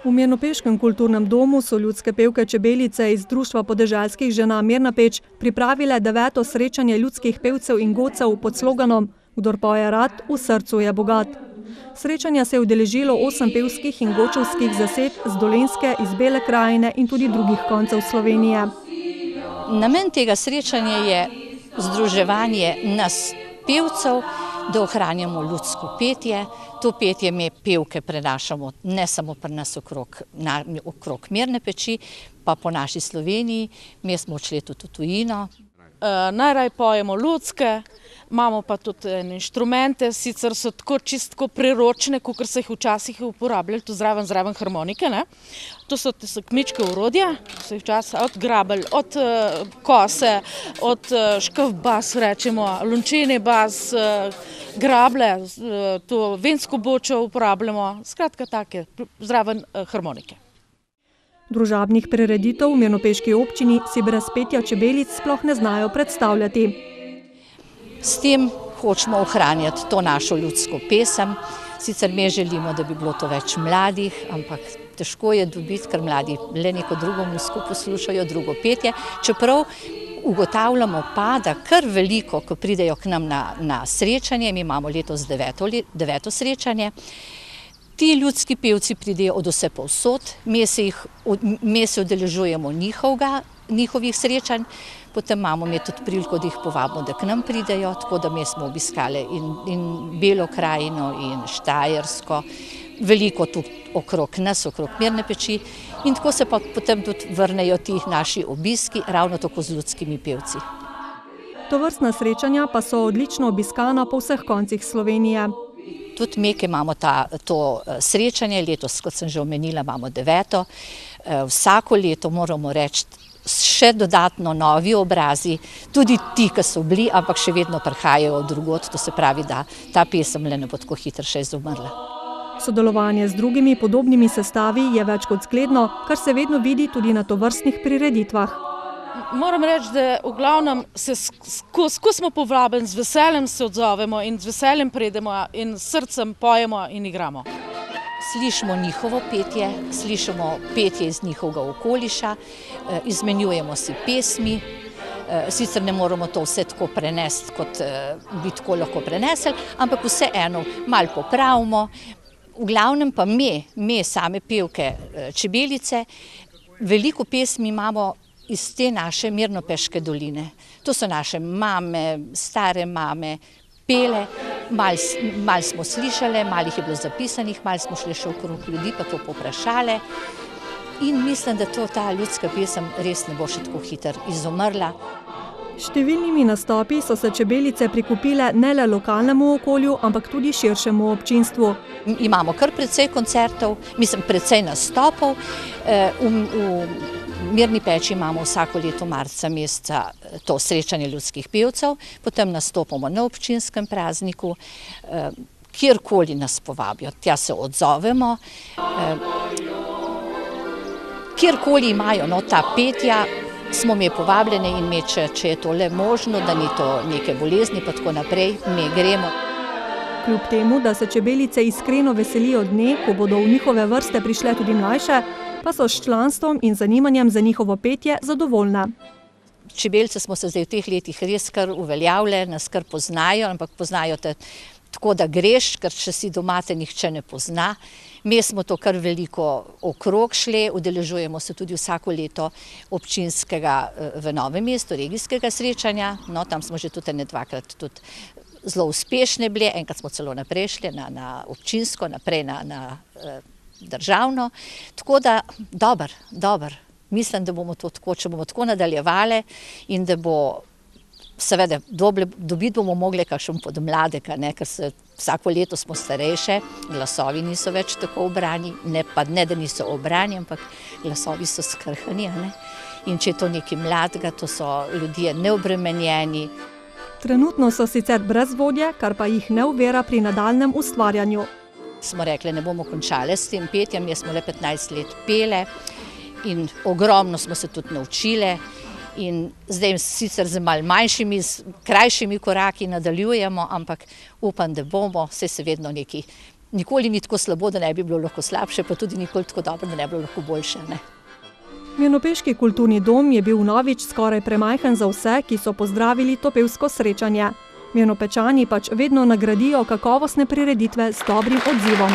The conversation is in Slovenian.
V Mirnopeškem kulturnem domu so ljudske pevke Čebelice iz Društva podeželskih žena Mirna Peč pripravile 9. srečanje ljudskih pevcev in godcev pod sloganom Kdor poje rad, v srcu je bogat. Srečanja se je udeležilo 8 pevskih in godčevskih zasedb z Dolenjske, iz Bele krajine in tudi drugih koncev Slovenije. Namen tega srečanja je združevanje nas pevcev, da ohranjamo ljudsko petje. To petje mi pevke prenašamo ne samo pri nas okrog Mirne Peči, pa po naši Sloveniji. Mi smo odšli tudi v tujino. Najraj pojemo ljudske, imamo pa tudi inštrumente, sicer so tako čistko priročne, kot se jih včasih uporabljali, tu zraven harmonike. To so kmečke orodja, so jih včasih od grabelj, od kose, od škaf bas, rečemo, lončene bas, grable, to vensko bočo uporabljamo, skratka take, zraven harmonike. Družabnih prireditev v mirnopeški občini si brez petja Čebelic sploh ne znajo predstavljati. S tem hočemo ohranjati to našo ljudsko pesem. Sicer mi želimo, da bi bilo to več mladih, ampak težko je dobiti, ker mladi le neko drugo muziko poslušajo, drugo petje. Čeprav ugotavljamo pa, da kar veliko, ko pridejo k nam na srečanje, mi imamo letos 9. srečanje, ti ljudski pevci pridejo od vse povsod, mi se udeležujemo njihovih srečanj, potem imamo tudi priliko, da jih povabimo, da k nam pridejo, tako da mi smo obiskali in Belo krajino in Štajersko, veliko tu okrog nas, okrog Mirne Peči, in tako se pa potem tudi vrnejo ti naši obiski, ravno tako z ljudskimi pevci. Tovrstna srečanja pa so odlično obiskana po vseh koncih Slovenije. Tudi mi, ki imamo to srečanje, letos, kot sem že omenila, imamo 9. Vsako leto moramo reči, še dodatno novi obrazi, tudi ti, ki so bili, ampak še vedno prihajajo od drugod, to se pravi, da ta pesem le ne bo tako hitro še izumrla. Sodelovanje z drugimi podobnimi sestavi je več kot zgledno, kar se vedno vidi tudi na tovrstnih prireditvah. Moram reči, da v glavnem ko smo povabljeni, z veseljem se odzovemo in z veseljem pridemo in s srcem pojemo in igramo. Slišimo njihovo petje, slišimo petje iz njihovega okoliša, izmenjujemo si pesmi, sicer ne moramo to vse tako prenesti, kot bi tako lahko prenesli, ampak vseeno malo popravimo. V glavnem pa mi same pevke Čebelice, veliko pesmi imamo iz te naše Mirnopeške doline. To so naše mame, stare mame, pele, malo smo slišali, malo jih je bilo zapisanih, malo smo šli še okrog ljudi, pa to povprašali. In mislim, da ta ljudska pesem res ne bo še tako hitro izumrla. Številnimi nastopi so se Čebelice prikupile ne le lokalnemu okolju, ampak tudi širšemu občinstvu. Imamo kar precej koncertov, precej nastopov. V Mirni Peči imamo vsako leto marca meseca to srečanje ljudskih pevcev, potem nastopamo na občinskem prazniku, kjerkoli nas povabijo, tja se odzovemo. Kjerkoli imajo ta petja, smo mi povabljeni in če je to le možno, da ni to neke bolezni, pa tako naprej, mi gremo. Kljub temu, da se Čebelice iskreno veselijo dne, ko bodo v njihove vrste prišle tudi mlajše, pa so s članstvom in zanimanjem za njihovo petje zadovoljne. Čebelice smo se zdaj v teh letih res kar uveljavile, nas kar poznajo, ampak poznajo te tako, da greš, ker če si doma te nihče ne pozna. Mi smo to kar veliko okrog šli, udeležujemo se tudi vsako leto občinskega v Novem mestu, regijskega srečanja, no tam smo že tudi dvakrat tudi zelo uspešne bile, enkrat smo celo naprej šli na občinsko, naprej na državno, tako da dober. Mislim, da bomo to tako, če bomo tako nadaljevali in da bo, seveda, dobiti bomo mogli kakšen podmladek, ker vsako leto smo starejše, glasovi niso več tako obrani, ne da niso obrani, ampak glasovi so skrhani, in če je to nekaj mladega, to so ljudje neobremenjeni. Trenutno so sicer brez vodje, kar pa jih ne ovira pri nadaljnjem ustvarjanju. Smo rekli, ne bomo končali s tem petjem, jaz smo le 15 let pele in ogromno smo se tudi naučili in zdaj sicer z malo manjšimi, krajšimi koraki nadaljujemo, ampak upam, da bomo, saj se vedno nekaj Nikoli ni tako slabo, da ne bi bilo lahko slabše, pa tudi nikoli tako dobro, da ne bi bilo lahko boljše. Ne? Mirnopeški kulturni dom je bil vnovič skoraj premajhen za vse, ki so pozdravili to pevsko srečanje. Mirnopečani pač vedno nagradijo kakovostne prireditve s dobrim odzivom.